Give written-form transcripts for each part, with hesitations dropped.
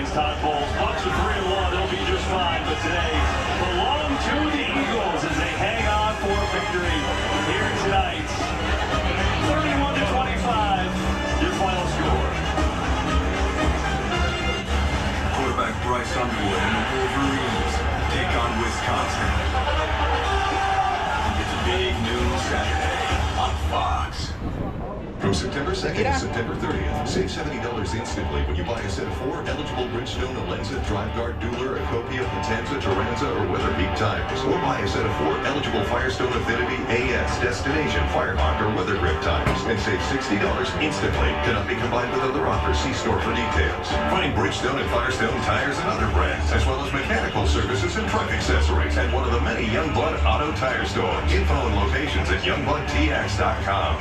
these time bowls. Bucs are 3-1. They'll be just fine. But today belong to the Eagles as they hang on for victory here tonight. 31-25. Your final score. Quarterback Bryce Underwood and the Wolverines take on Wisconsin. It's a big news Saturday on Fox. From September 2nd to September 30th, save $70 instantly when you buy a set of 4 eligible Bridgestone, Alenza, DriveGuard, Dueler, Ecopia, Potenza, Turanza, or Weatherpeak tires. Or buy a set of 4 eligible Firestone Affinity AS, Destination, Firehawk, or Weather Grip tires. And save $60 instantly. Cannot be combined with other offers. See store for details. Find Bridgestone and Firestone tires and other brands, as well as mechanical services and truck accessories at one of the many Youngblood Auto Tire stores. Info and locations at youngbloodtx.com.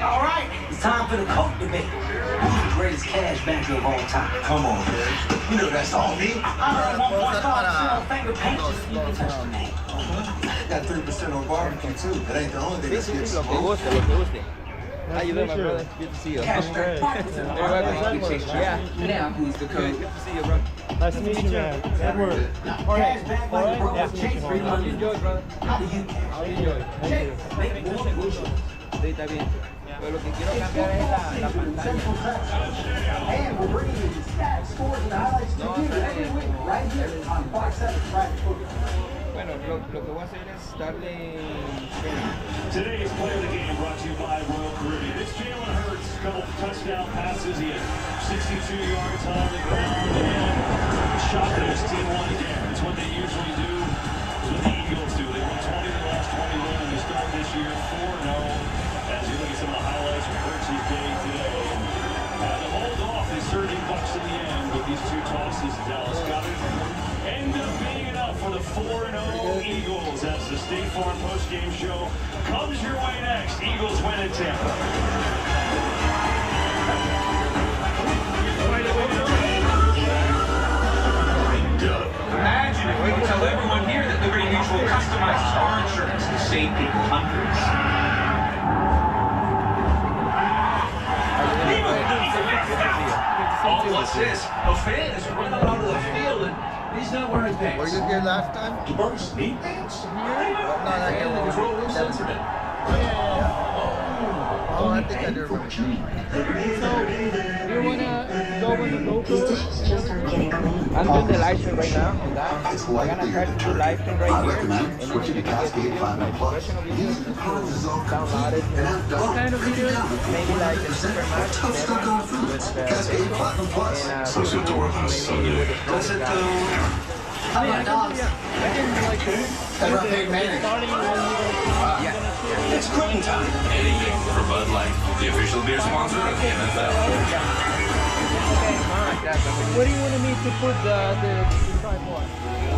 All right, it's time for the Coke debate. Who's the greatest cash banker of all time? Come on, man. You know that's all me. I heard $1.5 finger paint just so you can touch the name. Got 3% on barbecue too. That ain't the only thing that's getting Lo que guste. How you doing, my brother? Good to see you. Cash back. Yeah. Now who's the Good coach? to see you, bro. Nice to meet you, man. Edward. Cash back like bro. Chase How do you enjoy, brother? How do you How do you enjoy? Chase, make more push-ups. Sí, está bien. Pero lo que quiero cambiar es la pantalla. And we're bringing you the stats, scores, and highlights to you every week right here on Fox 7 Track Football. Bueno, lo que voy a hacer es darle... Today's play of the game brought to you by Royal Caribbean. It's Jalen Hurts, a couple touchdown passes. He had 62 yards on the ground and shot his team one again. It's what they usually do. It's what the Eagles do. They won 20 of the last 21 and they start this year 4-0. As you look at some of the highlights from Hurts' day today. Had to hold off the surging Bucs in the end with these 2 tosses to Dallas Goedert. End up being enough for the 4-0 Eagles as the State Farm postgame show comes your way next. Eagles win at Tampa. Imagine if we could tell everyone here that Liberty Mutual customizes our insurance to save people hundreds. Oh, what's this? A fan is running out of the field and he's not wearing pants. Were you here last time? You brought his knee pants? No, not here. Oh, I think I do remember. So, you wanna go with the GoPro? I'm doing the live stream right now on that. I'm gonna try to do live stream right here. And then switching to Cascade Platinum Plus. Download it. What kind of video? Maybe like a super match. Cascade Platinum Plus. So maybe Does it how about dogs? I can like starting when It's quitting time. For Bud Light, the official beer sponsor of the NFL. Where do you want me to put the tripod?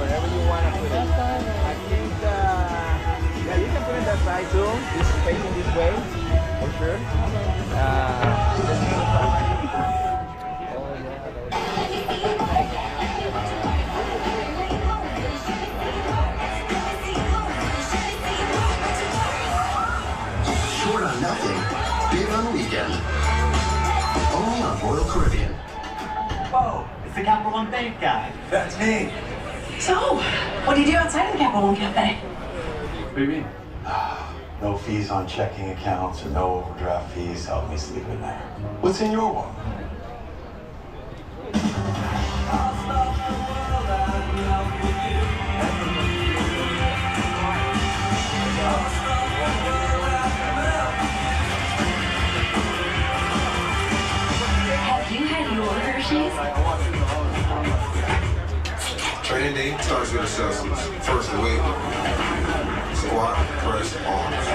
wherever you want to put it. I think yeah, you can put it that side too. This is facing this way for sure. Short on nothing, big on weekend. Only on Royal Caribbean. Whoa, it's the Capital One Bank guy. That's me. So, what do you do outside of the Capital One Cafe? What do you mean? No fees on checking accounts or no overdraft fees. Help me sleep at night. What's in your wallet? Have you had your Hershey's? Training day starts with a Celsius. First weight, squat, press, arms.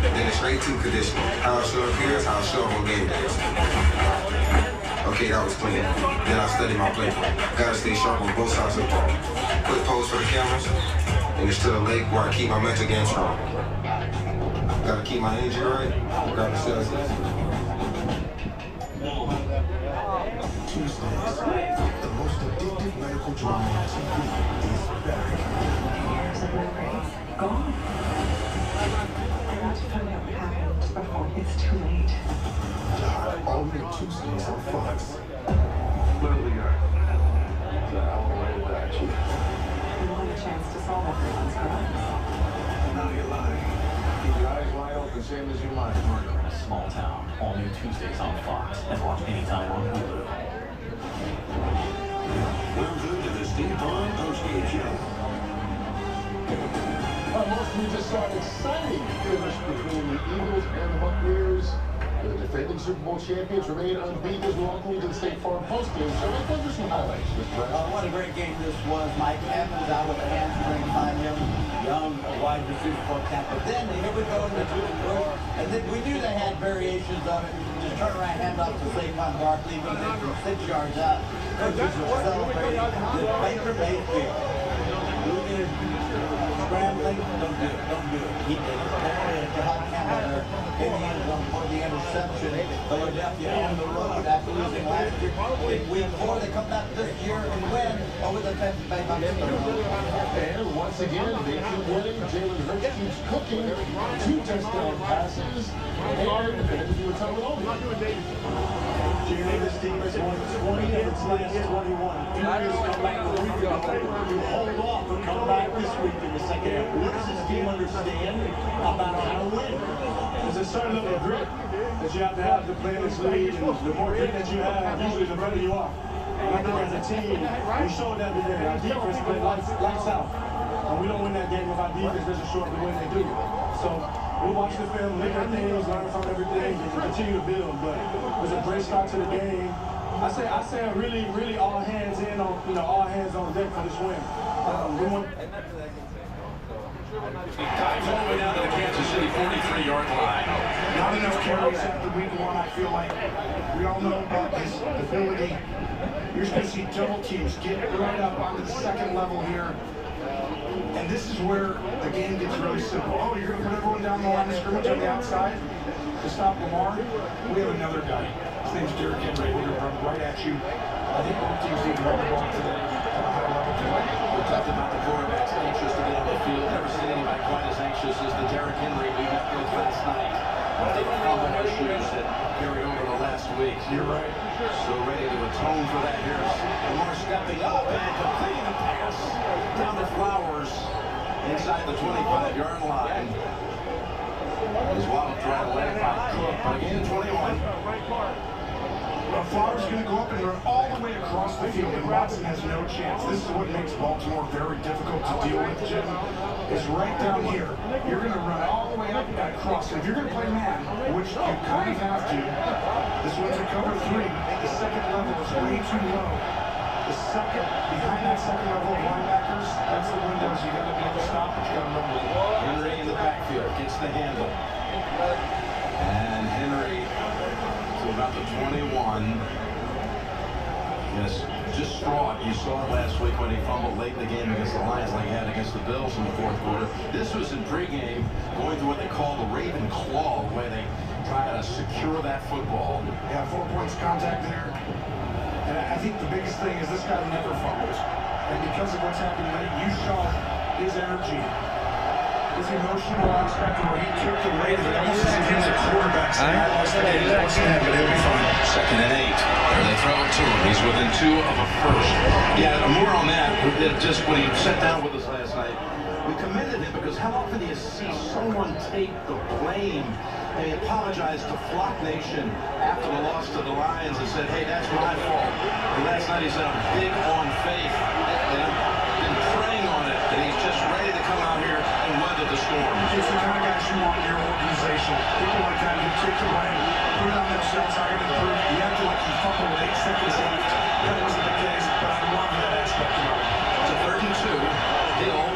Then it's straight to conditioning. How it show up here is how it show up on game days. Okay, that was clean. Then I study my playbook. Gotta stay sharp on both sides of the ball. Quick pose for the cameras, and it's to the leg where I keep my mental game strong. Gotta keep my energy right. Grab the Celsius. Tuesdays, the most addictive medical drama on TV is back. Years of memories gone. I want to find out what happened before it's too late. All new Tuesdays on Fox. fumble for once, correct? Now you're lying. Keep your eyes wide open, same as your mind. Small Town, all new Tuesdays on Fox, and watch anytime on Hulu. Welcome to the Steve Vaughn postgame show. Most of you just saw an exciting finish between the Eagles and the Buccaneers. The defending Super Bowl champions remain unbeaten as we welcome you to the State Farm postgame show. Let's go through some highlights. What a great game this was. Mike Evans out with a hamstring behind him. Young, wide receiver for Cap. But then here we go in the two and then we knew they had variations of it. Just turn around, hand off to Saquon Barkley, even from 6 yards out. Coaches were celebrating with Baker Mayfield. Scrambling, don't do it, don't do it. He did it. John Hamilton in the end zone for the interception. Philadelphia on the road after losing last year. In week 4, they come back this year and win over the Tampa Bay Buccaneers. And once again, they keep winning. Jalen Hurts keeps cooking. 2 touchdown passes. And you were talking about This team has won 20 of its last 21. Injuries come back a week ago. You hold off and come back this week in the second half. What does this team understand about how to win? There's a certain level of grit that you have to play in this league, and the more grit that you have, usually the better you are. And I think as a team, we showed that today. Our defense played lights out. And we don't win that game if our defense doesn't show up the way they do. So we'll watch the film, look at things, learn from everything, and continue to build. But it was a great start to the game. I say really all hands in on, all hands on deck for this win. We want. Dives all the way down to the Kansas City 43-yard line. Not enough carries after week 1. I feel like we all know about his ability. You're just going to see double teams get right up onto the second level here. And this is where the game gets really simple. Oh, you're going to put everyone down the line of scrimmage on the outside to stop Lamar? We have another guy. His name's Derrick Henry. We're going to run right at you. I think both teams need to run the ball today at a high level tonight. We talked about the quarterbacks anxious to get on the field. Never seen anybody quite as anxious as the Derrick Henry we met with last night. The fumble issues that carried over the last week. You're right. So ready to atone for that. Here's Lamar stepping up and completing the pass down to Flowers inside the 25-yard line. As Waddle tried to let it by Cook, but again 21. Flowers going to go up and run all the way across the field, and Watson has no chance. This is what makes Baltimore very difficult to deal with, Jim. Is right down here. You're going to run all the way up and across. And if you're going to play man, which you kind of have to, this one's a cover 3. The second level is way too low. The second, behind that second level of linebackers, that's the windows you got to be able to stop, but you got to run with it. Henry in the backfield gets the handle. And Henry to about the 21. Yes, just fraud. You saw it last week when he fumbled late in the game against the Lions like he had against the Bills in the fourth quarter. This was in pregame, going to what they call the Raven Claw, where they try to secure that football. Yeah, 4 points contact there. And I think the biggest thing is this guy never fumbles. And because of what's happened late, you saw his energy, his emotional aspect where he took the weight of it. Almost as if he was a quarterback. So I lost the game. But he'll be fine. 2nd and 8. There they throw it to him. He's within 2 of a first. Yeah, more on that. Just when he sat down with us last night, we commended him because how often do you see someone take the blame? And he apologized to Flock Nation after the loss to the Lions and said, hey, that's my fault. And last night he said, I'm big on faith. And I've been praying on it. And he's just ready to come out here and weather the storm. It's the kind of guys you want in your organization. People like that who take the blame, put it on themselves, I got to improve. You have to like you fumble with 8 seconds left. That wasn't the case, but I love that aspect of it. It's a 3rd and 2. Hill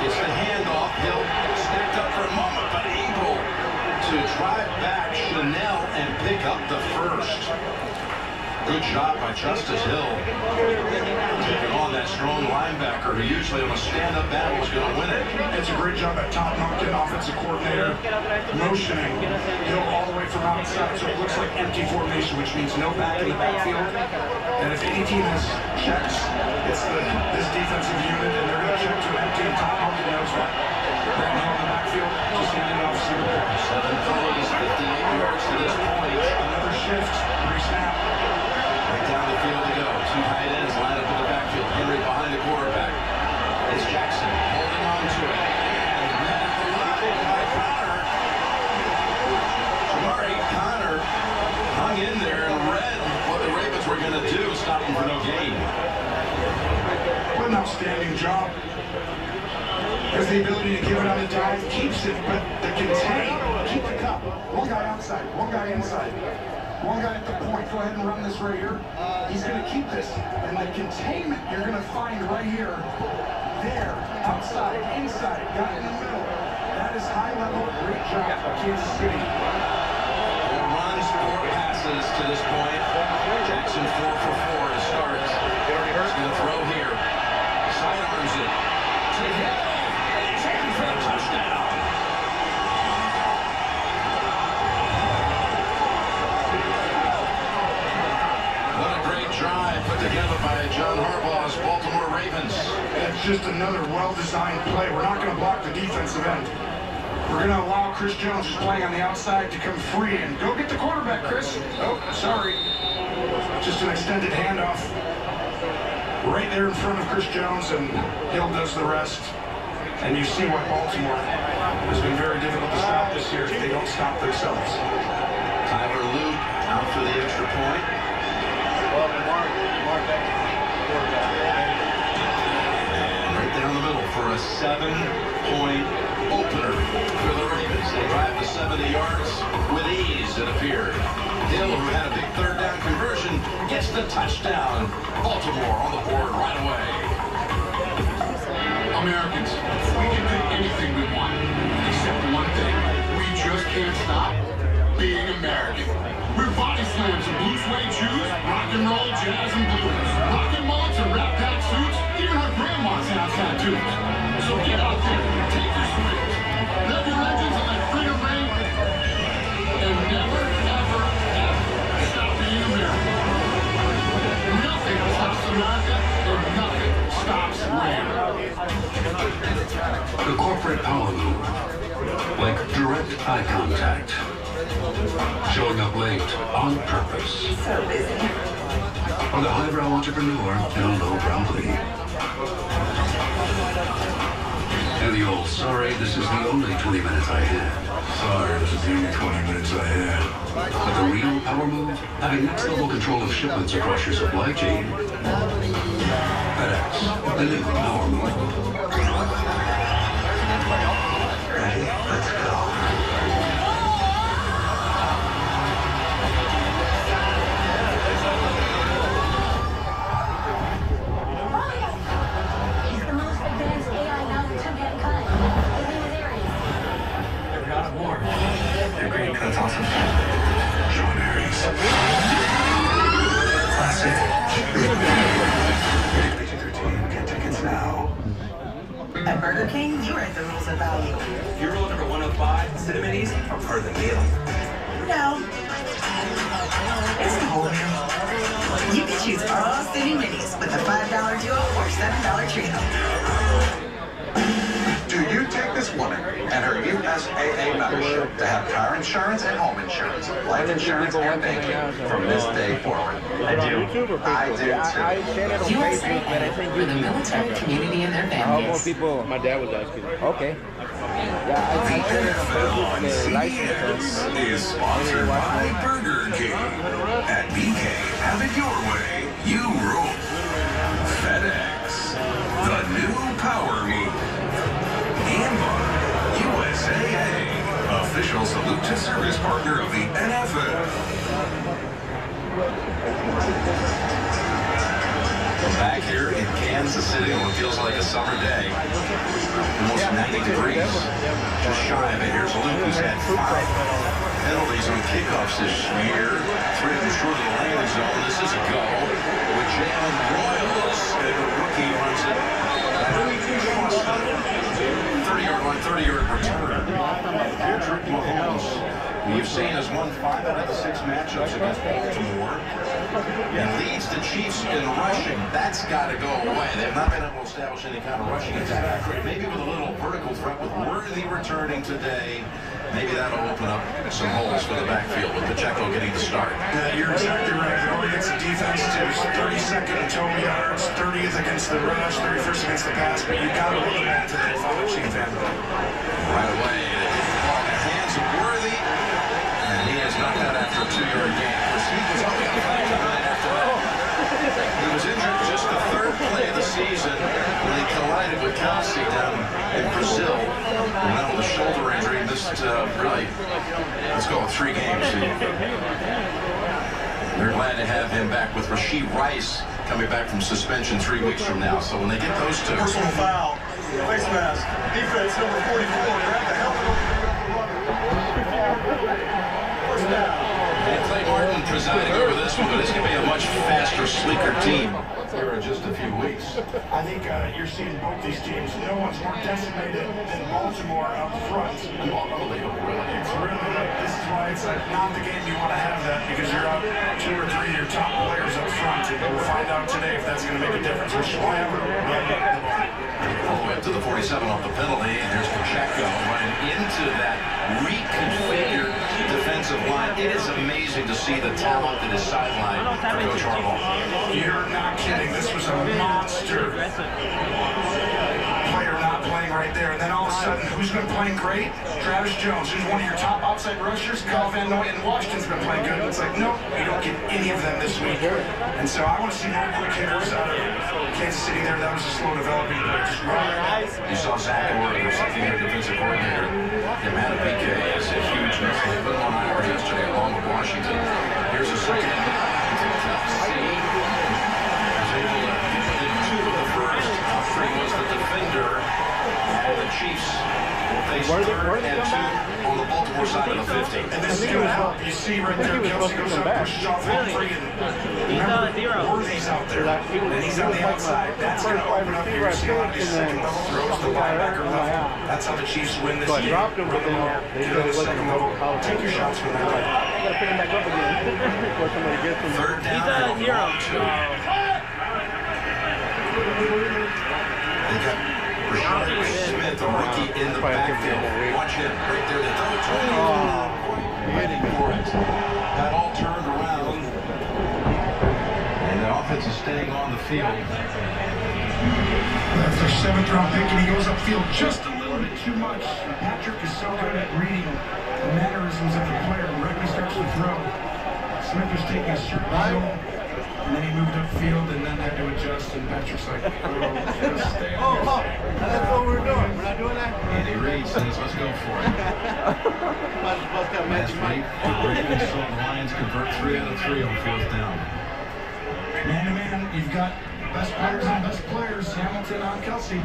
gets the handoff. Hill snapped up for a moment, but able to drive back Chanel and pick up the first. Good job by Justice Hill. Taking on that strong linebacker who usually on a stand-up battle is going to win it. It's a great job at Todd Monken, offensive coordinator, motioning Hill all the way from outside, so it looks like empty formation, which means no back in the backfield. And if any team has checks, it's this defensive unit, and they're going to check to empty, and Todd Monken knows that. Brandon Hill in the backfield, just handing it off to the ball. 7 plays, 58 yards to this point. Another shift, re-snap. Right down the field to go. 2 tight ends line up in the backfield. Henry behind the quarterback. It's Jackson. the ability to give it on the dive, keeps it, but the contain, keep the cup. One guy outside, one guy inside. One guy at the point, go ahead and run this right here. He's going to keep this. And the containment you're going to find right here, there, outside, inside, got in the middle. That is high level, great job by Kansas City. 4 runs, 4 passes to this point. Jackson 4 for 4 to start. He's going to throw here. Sidearms it. To hit. He's in for a touchdown. Drive put together by John Harbaugh's Baltimore Ravens. It's just another well-designed play. We're not going to block the defensive end. We're going to allow Chris Jones, who's playing on the outside, to come free and go get the quarterback, Chris. Oh, sorry. Just an extended handoff. Right there in front of Chris Jones, and Hill does the rest. And you see why Baltimore has been very difficult to stop this year if they don't stop themselves. Tyler Luke out for the extra point. And right down the middle for a 7-point opener for the Ravens. They drive to 70 yards with ease, it appeared. Hill, who had a big third down conversion, gets the touchdown. Baltimore on the board right away. Americans, we can do anything we want, except one thing. We just can't stop being American. We're body slams and blue suede shoes, rock and roll, jazz and blues, rock and mullets and rap pack suits, even our grandmas have tattoos. So get out there, take your swings, live your legends and let freedom reign, and never, ever, ever stop being American. Nothing stops America, and nothing stops Ram. The corporate power move, like direct eye contact. Showing up late on purpose. So busy. Or the highbrow entrepreneur in a lowbrow hoodie. And the old, sorry, this is the only 20 minutes I had. Sorry, this is the only 20 minutes I had. But the real power move, having next level control of shipments across your supply chain. FedEx, the new power move. Ready? Let's go. That's awesome. Sean Harris. Classic. PG-13. Get tickets now. At Burger King, you read the rules of value. Your rule number 105, cinnamon minis are part of the meal. No. It's the whole meal. You can choose all city minis with a $5 duo or $7 trio. Do you take this woman and her USAA membership to have car insurance and home insurance, life insurance and banking from this day forward? I do. I do too. I shared it on Facebook, but I think you the military community and their I hope more families. people. My dad was asking. Okay. Yeah, I shared it on Facebook. The license. Is sponsored by Burger King. At BK, have it your way. You rule. FedEx, the new power move. And by USAA, official salute to service partner of the NFL. We're back here in Kansas City on what feels like a summer day. Almost 90 degrees. Just shy of it. Here's Luke, who's had 5 penalties on kickoffs this year. 3 of them short of the landing zone. This is a go. With Jalen Royals, the rookie runs it. 30-yard line, 30-yard return. Patrick Mahomes, who you've seen has won 5 out of the 6 matchups against Baltimore, and leads the Chiefs in rushing. That's got to go away. They've not been able to establish any kind of rushing attack. Maybe with a little vertical threat with Worthy returning today, maybe that'll open up some holes for the backfield with Pacheco getting the start. You're exactly right. They're going against the defense too. 32nd in total yards, 30th against the rush, 31st against the pass, but you got to look back to that follow Chief end. Right away, the hands of Worthy, and he has knocked out after a 2-yard gain. He was only on 5 after that. He was injured just the 3rd play of the season when he collided with Kelsey down in Brazil. Well, with a shoulder injury, missed really, let's go with 3 games. They're glad to have him back with Rashee Rice coming back from suspension 3 weeks from now. So when they get those two. Personal foul, face mask, defense number 44. They're at the helmet. First down. And Clay Martin presiding over this one, but this could be a much faster, sleeker team here in just a few weeks. I think you're seeing both these teams. No one's more decimated than Baltimore up front. Unbelievable, really. It's really, this is why it's not the game you want to have that, because you're up 2 or 3 of your top players up front, and we'll find out today if that's going to make a difference. Which will have all the way up to the 47 off the penalty, and there's Pacheco running into that reconfigured defensive line. It is amazing to see the talent that is sidelined for Coach Harbaugh. You're not kidding. This was a monster player not playing right there. And then all of a sudden, who's been playing great? Travis Jones, who's one of your top outside rushers. Kyle Van Noy in Washington's been playing good. It's like, nope, you don't get any of them this week. And so I want to see more quick hitters out of Kansas City there. That was a slow developing player. Just right. You saw Zach Orr, their second-year defensive coordinator. The amount of BK is a huge miss. They put him on IR yesterday along with Washington. Here's a second and 9 to Kelsey. Was able to within 2 of the first. Top 3 was the defender. And the Chiefs face 3rd and 2 on the Baltimore side of the 50. And this is going to help. You see right there, Kelsey goes up, pushes off home free, and remember, Worthy's out there, and he's on the outside. That's going to open up. You're going to see a lot of these second-level throws to linebacker level. That's how the Chiefs win this game. Run the ball, get to the second level, take your shots from that level. Third down. He's a 0. They got Rashad Smith, a rookie in the backfield. Watch him right there. They throw it waiting for it. Got all turned around. And the offense is staying on the field. That's their 7th round pick, and he goes upfield just a little bit too much. Patrick is so good at reading the mannerisms of the player. Right when he starts to throw, Smith was taking a certain angle, and then he moved upfield and then had to adjust, and Patrick's like, just stay on your side. That's what we're doing. We're not doing that. Andy Reid says, let's go for it. Last week, the Ravens saw the Lions convert 3 out of 3 on 4th down. Man to man, you've got best players on best players. Hamilton on Kelsey.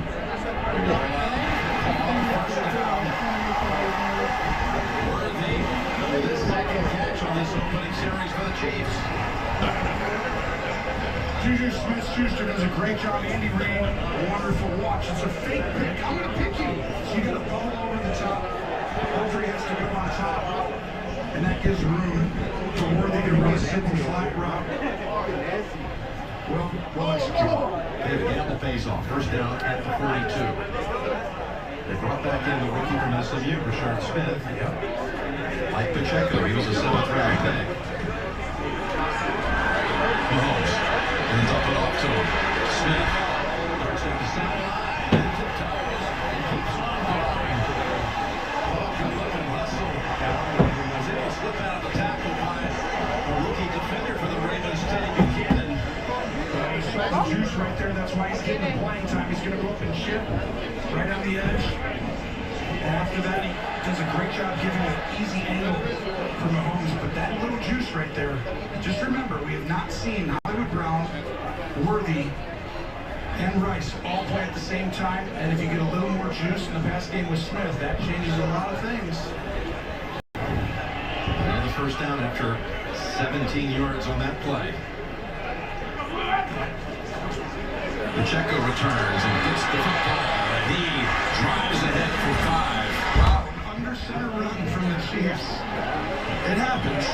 Worthy with his second catch on this opening series for the Chiefs. Juju Smith-Schuster does a great job. Andy Reid, wonderful watch. It's a fake pick. I'm going to pick you. So you got a bubble over the top. Audrey has to go on top. And that gives room for Worthy to run a simple flat route. Well executed. David Gamble pays off. First down at the 42. They brought back in the rookie from SMU, Rashad Smith. Yep. Like Pacheco, he was a 7th round pick. Mahomes ends up it off to him. Smith starts at the sideline and tiptoes and keeps on going. Good looking hustle. Was able to slip out of the tackle by a rookie defender for the Ravens, Teddy Buchanan. He saw the juice right there. That's why he's getting the playing time. He's going to go up and chip right on the edge. And after that, he does a great job giving an easy angle for Mahomes. But that little juice right there, just remember, we have not seen Hollywood Brown, Worthy, and Rice all play at the same time. And if you get a little more juice in the pass game with Smith, that changes a lot of things. Another first down after 17 yards on that play. Pacheco returns and gets the football. He drives ahead for 5. Wow, under center run from the Chiefs. It happens.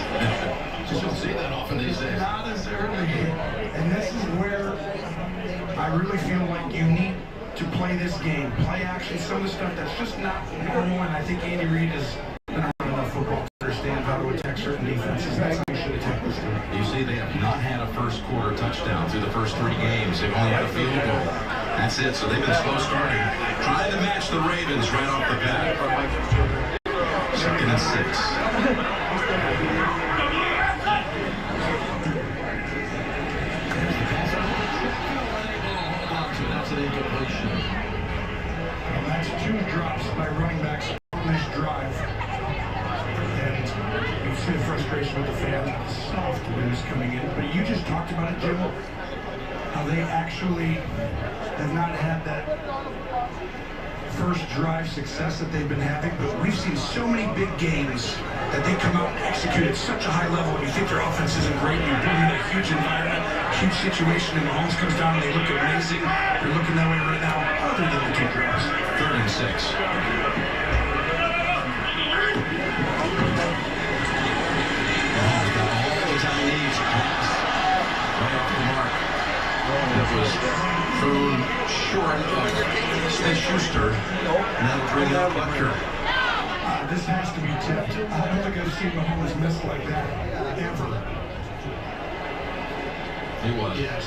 You don't see that often these days. Not as early. And this is where I really feel like you need to play this game. Play action, some of the stuff that's just not normal, and I think Andy Reid has been around enough football to understand how to attack certain defenses. That's how you should attack this game. You see, they have not had a first quarter touchdown through the first 3 games. They've only had a field goal. That's it, so they've been slow starting. Trying to match the Ravens right off the bat. 2nd and 6. And that's 2 drops by running backs frustration with the fans, soft news coming in. But you just talked about it, Jim, how they actually have not had that first drive success that they've been having, but we've seen so many big games that they come out and execute at such a high level. You think their offense isn't great, you put them in a huge environment, huge situation, and Mahomes comes down and they look amazing. They're looking that way right now, other than the 2 drives. 3rd and 6. That was thrown short of Smith-Schuster, and that'll bring up Butker. This has to be tipped. I don't think I've seen Mahomes miss like that ever. He was. Yes.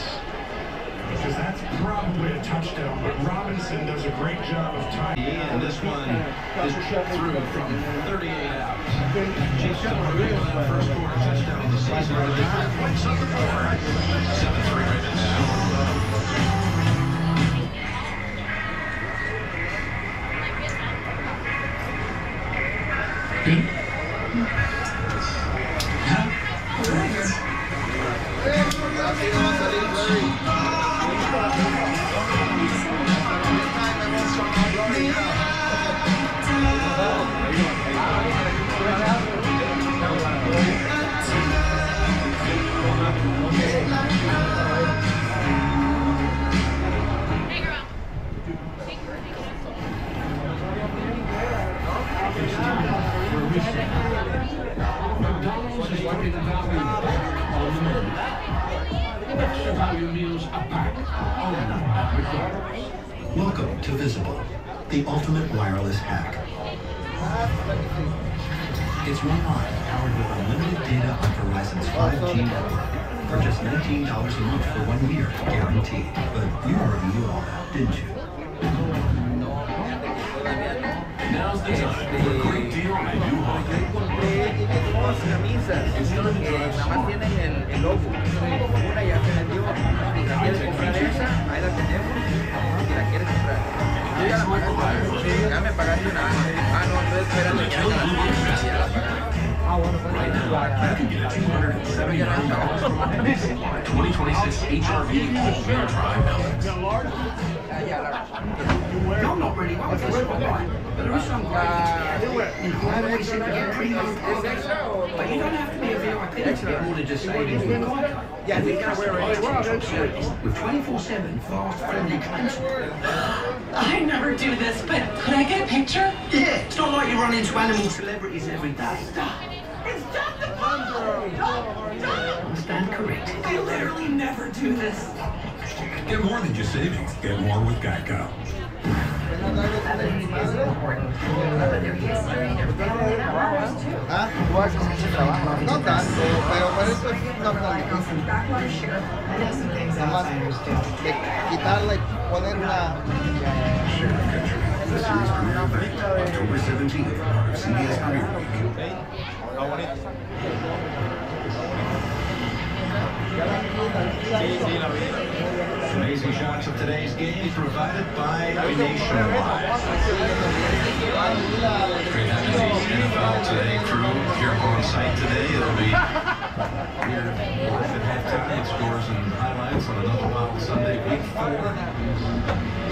Because that's probably a touchdown, but Robinson does a great job of timing. And this one is through from 38 out. Chiefs got a real first quarter touchdown of the season. 7-3 Ravens. McDonald's is putting the value on the menu. Extra value meals a pack. Only at McDonald's. Welcome to Visible, the ultimate wireless hack. It's one line powered with unlimited data on Verizon's 5G network for just $19 a month for 1 year, guaranteed. But you already knew all that, didn't you? Now's the time for a great deal on a new Honda. Dos camisas que nada más tienen el logo. Una ya se vendió. Si la quieres comprar esa, ahí la tenemos. Si la quieres comprar. Yo ya la pagaste. Ya me pagaste una. Ah, no, entonces espérate. Ya la pagaste. Right now, you can get a $270 2026 HRV all-wheel drive element. No, I'm not really well with this one, right? But there is some great in Highway City get premium products. But you don't have to be a VIP to get more than just savings with Geico. Yeah, we can wear it. With 24/7 fast, friendly claims. I never do this, but could I get a picture? Yeah, it's not like you run into animal celebrities every day. Stop. It's just a photo. Stand corrected. I literally never do this. Get more than just savings. Get more with Geico. ¿Ah? No tanto, pero por eso es no tan difícil. Nomás de quitarla y poner una... The series premiere event, October 17th, part of CBS Premiere Week. Amazing shots of today's game provided by Nationwide. Great having the NFL Today crew here on site today. It'll be here live at halftime with scores and highlights on another Wild Sunday, week 4.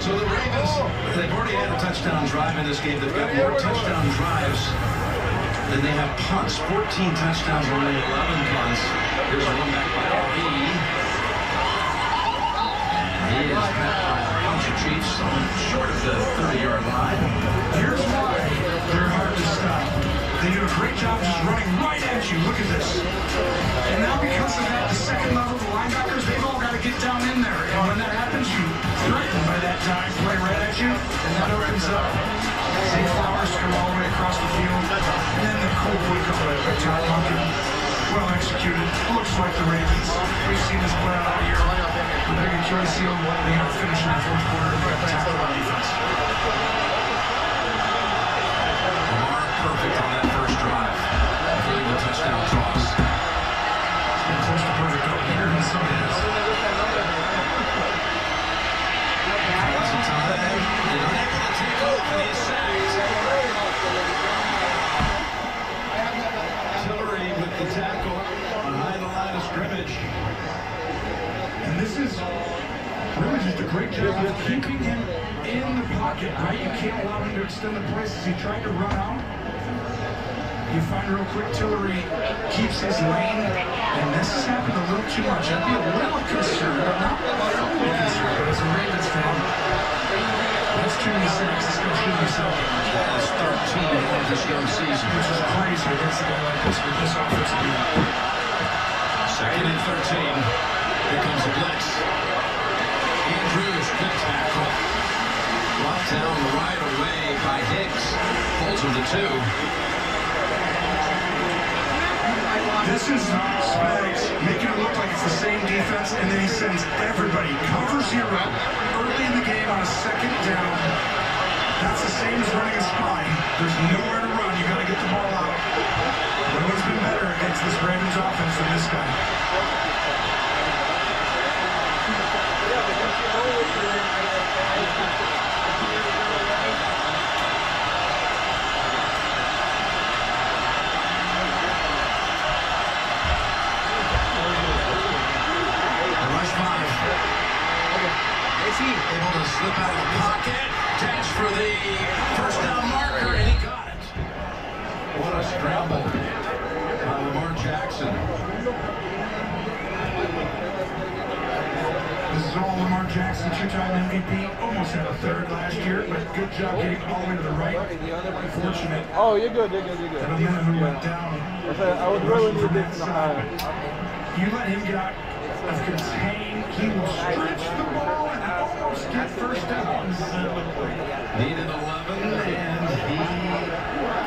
So the Ravens, they've already had a touchdown drive in this game. They've got more touchdown drives than they have punts. 14 touchdowns, only 11 punts. Here's a run back by Ali. And he is met by a bunch of Chiefs short of the 30-yard line. Here's why they're hard to stop. They do a great job just running right at you. Look at this. And now because of that, the second level, the linebackers, they've all got to get down in there. And when that happens, you threatened by that dive play right at you, and that opens up. Zay Flowers come all the way across the field. And then the cold wood comes by Todd Monken. Well executed. Looks like the Ravens. We've seen this play out all year. But they're going to try to seal what they have to finish in the fourth quarter and get the tackle on defense. Perfect on that first drive, including the touchdown toss. It's been close to perfect up here, and so it is. Lots of time, and unable to take off, and he's sacked. Tillery with the tackle. of keeping him in the pocket, right? You can't allow him to extend the plays as he tried to run out. You find real quick Tillery keeps his lane, and this has happened a little too much. I'd be a little concerned, but not really concerned, but as a Ravens fan, that's too many sacks. It's going to shoot himself. That's 13 in this young season. Which is crazy against a guy like this with this offensive line. Second and 13. Here comes the blitz. Andrews, good tackle. Brought down right away by Hicks. Holds him to 2. This is Spags making it look like it's the same defense, and then he sends everybody cover 0 early in the game on a second down. That's the same as running a spy. There's nowhere to run. You got to get the ball out. No one's been better against this Ravens offense than this guy. Able to slip out of the pocket, catch for the first down marker, and he got it. What a scramble by Lamar Jackson. This is all Lamar Jackson, 2-time MVP, almost had a third last year, but good job getting all the way to the right. Unfortunate. Oh, you're good, you're good, you're good. That a man who went down. I was really needed this in the high. You let him get out of contain, he will stretch the ball and almost get first down. Needed 11, and he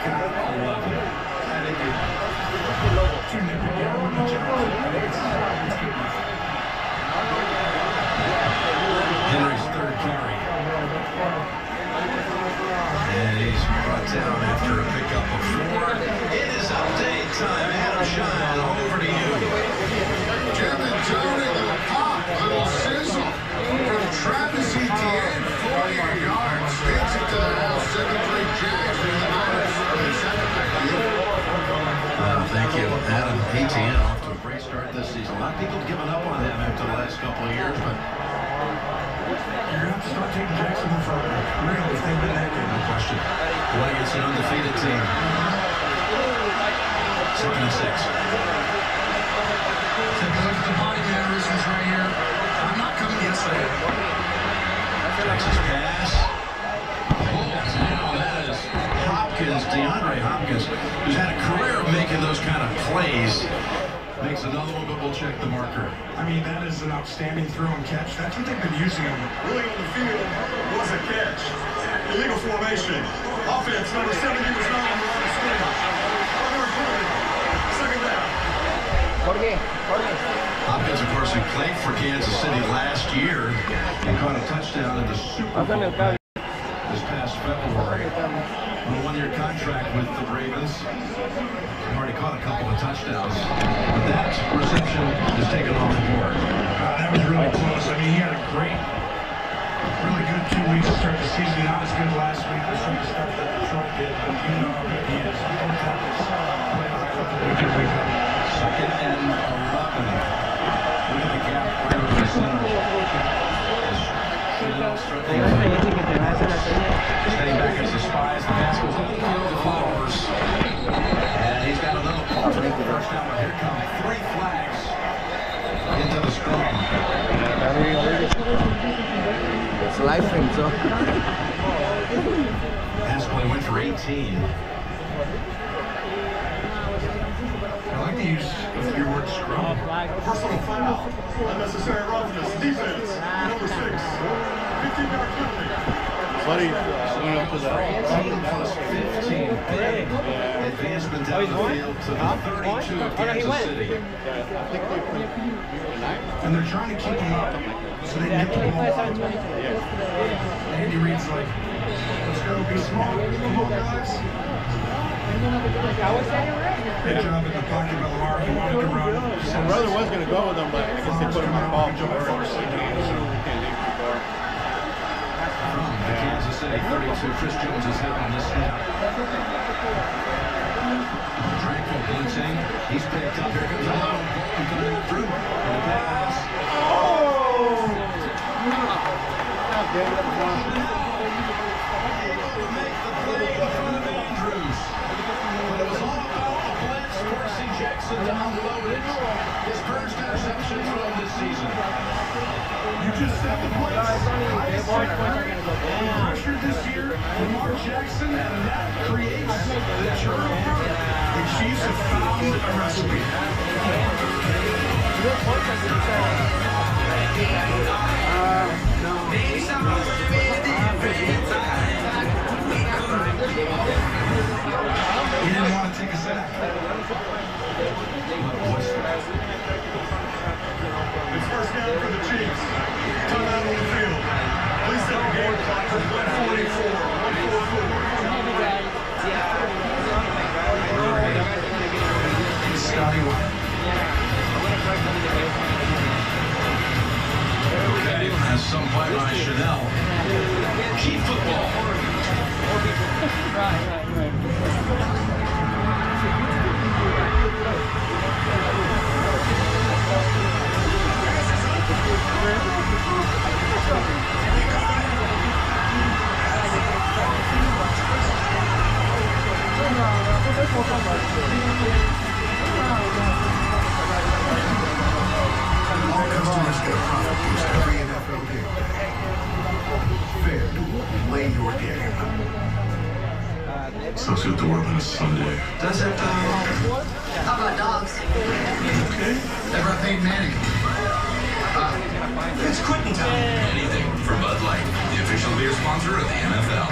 got 11. I think it's too nitpicky. I wouldn't judge. I think it's good enough. Henry's third carry. And he's brought down after a pickup of 4. It is update time. Adam Shine, over to you. Kevin Tony, little pop, little sizzle from Travis Etienne, 40 yards, spins it to the house, 7-3 Jags for the Niners. Thank you, Adam. Etienne off to a great start this season. A lot of people have given up on him after the last couple of years, but you're going to have to start taking Jacksonville for real if they've been that good. No question. Going against an undefeated team. 2nd and 6. Take a look at the body mannerisms right here. I'm not coming yesterday. Texas pass. Now that is Hopkins, DeAndre Hopkins, who's had a career of making those kind of plays. Makes another one, but we'll check the marker. I mean, that is an outstanding throw and catch. That's what they've been using him. Really on the field was a catch. Illegal formation. Offense, number 70 was not on the line of scrimmage. Second down. Hopkins, of course, who played for Kansas City last year and caught a touchdown in the Super Bowl this past February on a 1-year contract with the Ravens. He already caught a couple of touchdowns, but that reception is taken off the board. That was really close. I mean, he had a really good 2 weeks to start the season. Not as good last week. We're starting to start that Detroit did, but you know how good he is. We don't have this play high level week in, week out. 2nd and 11. Look at the gap right over the center. Staying back as the spies. The pass goes up the field. The followers. And he's got another ball to make the first down. But here come 3 flags into the scrum. It's live stream, so. Pass play went for 18. I like the use of your word scrum. Personal foul. Unnecessary roughness. Defense. Number 6. 15-yard penalty. Buddy, went up to the 18 plus 15. Advancement down the field to the 32 of Kansas City. And they're trying to keep him up so they can get the ball out. Andy Reid's like, let's go, be small. Come on, guys. Good job in the pocket by Lamar. He wanted to run. My brother was going to go with him, but I guess they put him in the ball. From the Kansas City 32, Chris Jones is hit on this snap. Tranquil blitzing. He's picked up. Here comes a long ball coming through. And the pass. His first interception throw this season. You just set the place. Highest pressure this year, Lamar Jackson, and that creates the turnover. The Chiefs have found a recipe. He didn't want to take a sack. It's first down for the Chiefs. Timeout on the field. Please set the game clock for 144. 144. Scotty White. Okay, as some play by Chanel. Keep football. Right. All customers get a profit boost every NFL game. FanDuel, play your game. Sucks with the world on a Sunday. Does it though? How about dogs? Okay. Ever paid Manning? It's quitting time. Anything for Bud Light, the official beer sponsor of the NFL.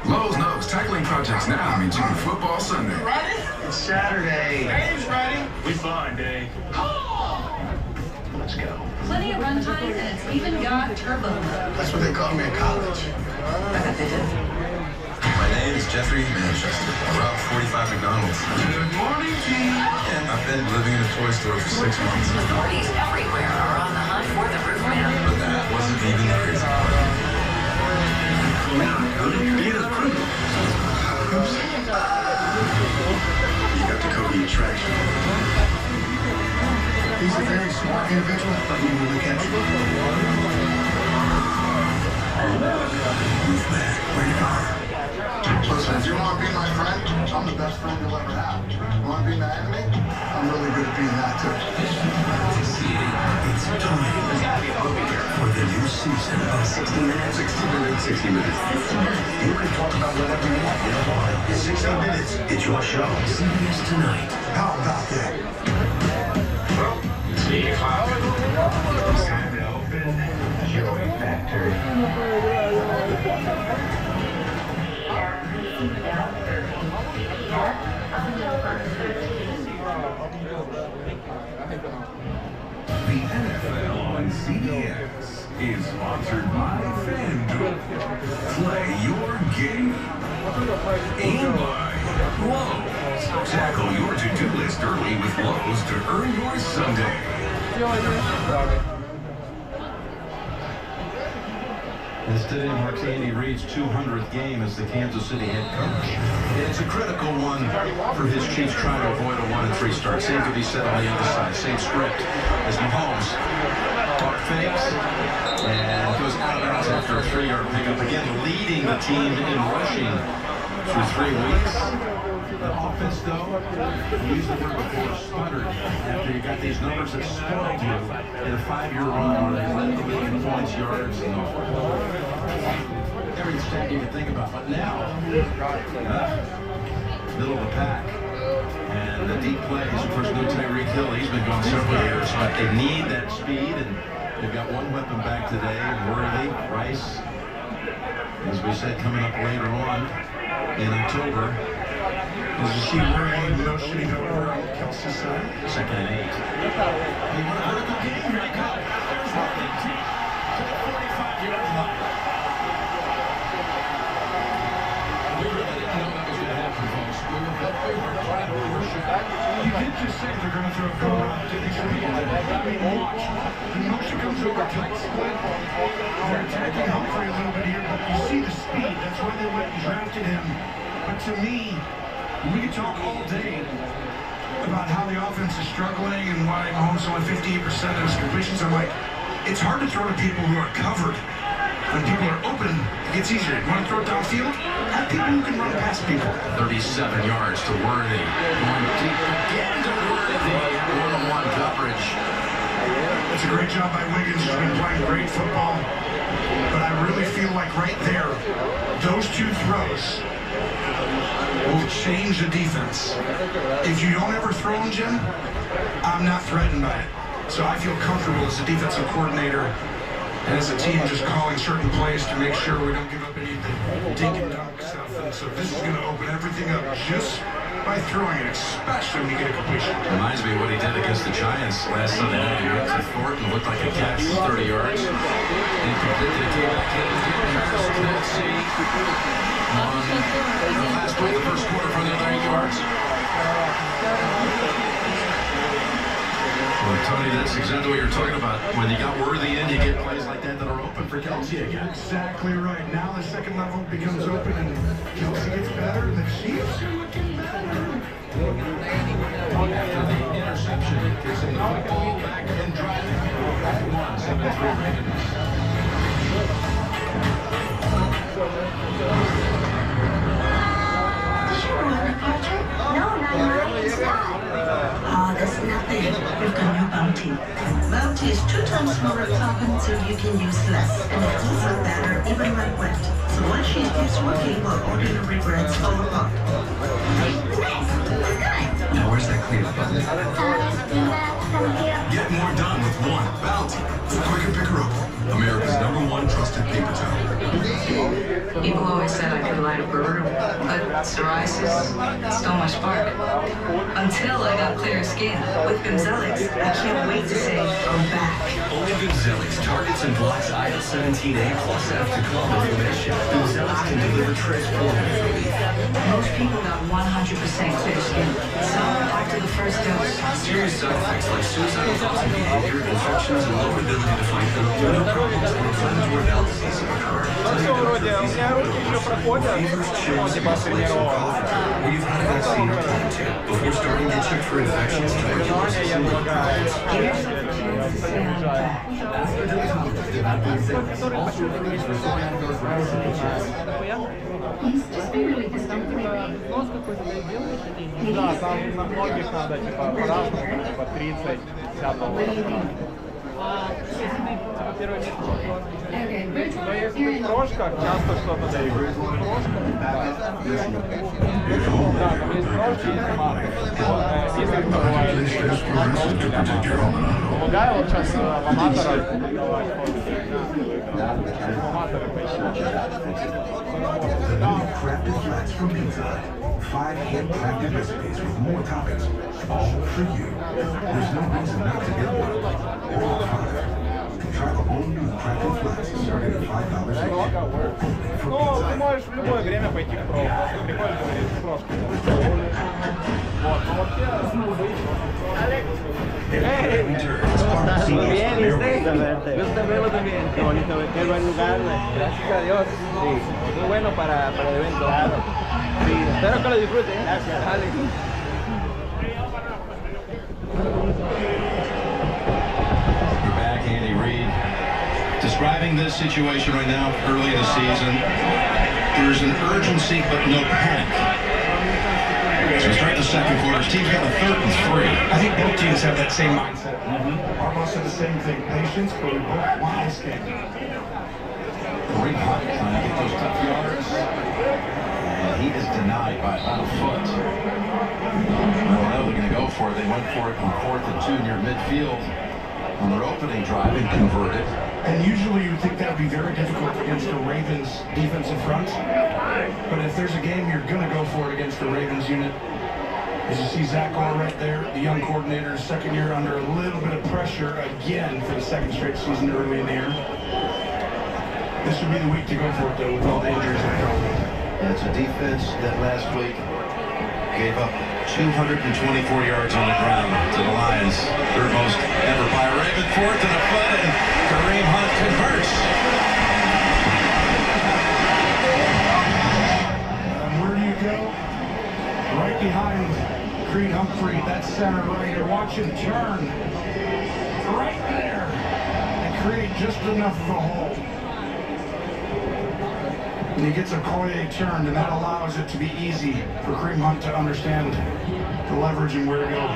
Lowe's knows tackling projects now means you can football Sunday. Ready? It's Saturday. Dave's ready. We fine, Dave. Let's go. Plenty of runtime, and it's even got turbo mode. That's what they called me in college. I bet they did. My name is Jeffrey Manchester. I rob 45 McDonald's. Good morning, team. And I've been living in a toy store for 6 months. Authorities everywhere are on the hunt for the roof man. But that wasn't even the crazy part. Be the crew. Oops. You got the Cody attraction. He's a very smart individual, but you will look at you. Move back where you are. Listen, if you want to be my friend, I'm the best friend you'll ever have. You want to be my enemy? I'm really good at being that too. It's time for the new season of 60 Minutes. 60 minutes, 60 minutes. You can talk about whatever you want. You know why? It's 60 Minutes. It's your show. CBS Tonight. How about that? Well, it's 8 o'clock. Time to open Joy Factory. The NFL on CBS is sponsored by FanDuel. Play your game. And by Lowe's. Tackle your to-do list early with Lowe's to earn your Sunday. This today marks Andy Reid's 200th game as the Kansas City head coach. And it's a critical one for his Chiefs trying to avoid a 1-3 start. Same could be said on the other side. Same script as Mahomes. Caught fakes and goes out of bounds after a 3-yard pickup. Again, leading the team in rushing through 3 weeks. The offense, though, we used the word before, sputtered after you got these numbers that startled you in a 5-year run where they led the league in points, yards, and every stat you can think about. But now, middle of the pack, and the deep plays. Of course, no Tyreek Hill. He's been gone several years, but they need that speed, and they've got one weapon back today, Worthy, Rice. As we said, coming up later on in October. Is she worrying motioning over on Kelsey's side? 2nd and 8. They want a vertical game. Here they come. There's Worthy to the 45-yard line. We really didn't know that was going to happen, folks. We were trying to overshoot. You did just say they're going to throw a go out to the field. I mean, watch. The motion comes over to the split. They're attacking Humphrey a little bit here, but you see the speed. That's why they went and drafted him. But to me, we could talk all day about how the offense is struggling and why Mahomes only 58% of his completions. I'm like, It's hard to throw to people who are covered. When people are open, it gets easier. You want to throw it downfield? Have people who can run past people. 37 yards to Worthy. Going deep again to Worthy. One-on-one coverage. That's a great job by Wiggins. He's been playing great football. But I really feel like right there, those two throws will change the defense. If you don't ever throw them, Jim, I'm not threatened by it. So I feel comfortable as a defensive coordinator and as a team just calling certain plays to make sure we don't give up any of the dink and dunk stuff. And so this is going to open everything up just by throwing it, especially when you get a completion. Reminds me of what he did against the Giants last Sunday night. He went to Thornton, looked like a catch, 30 yards. Incomplete, he came back in and didn't see on the last play of the first quarter for the other 8 yards. Well, Tony, that's exactly what you're talking about. When you got Worthy in, you get plays like that that are open for Kelsey again. Exactly right. Now the second level becomes open and Kelsey gets better. The Chiefs are looking better. After the interception, gets the football back and driving. 7-3 Ravens. Did you ruin the portrait? No, not mine. It's not. Oh, that's nothing. You've got new Bounty. Bounty is 2 times smaller topping, so you can use less. And it heats up better, even when wet. So when she keeps working, while ordinary breads fall apart. Now where's that cleanup button? Get more done with one Bounty. So quick and pick her up. America's #1 trusted paper towel. People always said I could light a burger, but psoriasis stole my spark. Until I got clear skin. With Bimzelx, I can't wait to say I'm back. Only Bimzelx targets and blocks IL-17A plus F to calm inflammation. Bimzelx can deliver transformative relief. Most people got 100% clear skin. So after the first dose, Serious side effects like suicidal thoughts and behavior, infections, and low ability to fight them. No problems and inflammatory bowel disease occur. Fevers, chills, muscle aches, and cough, or you've had a vaccine or plan to. Before starting, get checked for infections, tuberculosis, and other problems. give yourself a chance to say I'm back. After the Bimzelx, also released for Just be really disappointed. Да, там на многих надо типа по-разному, типа 30, 50. Первое место. Но если в крошках, часто что-то дают. Да, там есть крошки, есть томаты. Если помогаю вот сейчас в аматорах давать The new crafted flats from Pizza. 5 handcrafted recipes with more toppings, all for you. There's no reason not to get one, or all 5. Try the all new crafted flats starting at $5 each. Only for Ну, ты Pizza. можешь в любое время пойти в проф. Просто прикольно говорить в крошку. Вот, ну вообще... Every return is part of Senior's Rivalry. Yo también veo también. Qué bonito, qué buen lugar. Gracias a Dios. Sí, muy bueno para el evento. Sí, espero que lo disfruten. Gracias, dale. We're back, Andy Reid, describing this situation right now, early in the season. There's an urgency, but no panic. So start the second quarter. His team's got a 3rd and 3. I think both teams have that same mindset. Our said the same thing. Patience, but we both want this game. Kareem Hunt trying to get those tough yards. And he is denied by about a foot. I don't know, they're going to go for it. They went for it on 4th and 2 near midfield on their opening drive and converted. And usually you would think that would be very difficult against the Ravens defensive front. But if there's a game you're going to go for it against the Ravens unit, as you see Zach Orr right there, the young coordinator, second year under a little bit of pressure again for the 2nd straight season early in the year. This would be the week to go for it though with all the injuries that go. And it's a defense that last week gave up 224 yards on the ground to the Lions. 3rd most ever by a Raven. 4th and a foot, and Kareem Hunt converts. And where do you go? Right behind Creed Humphrey, that center right here. Watch him turn. Right there. And create just enough of a hole. And he gets a Koye turned, and that allows it to be easy for Kareem Hunt to understand the leverage and where to go.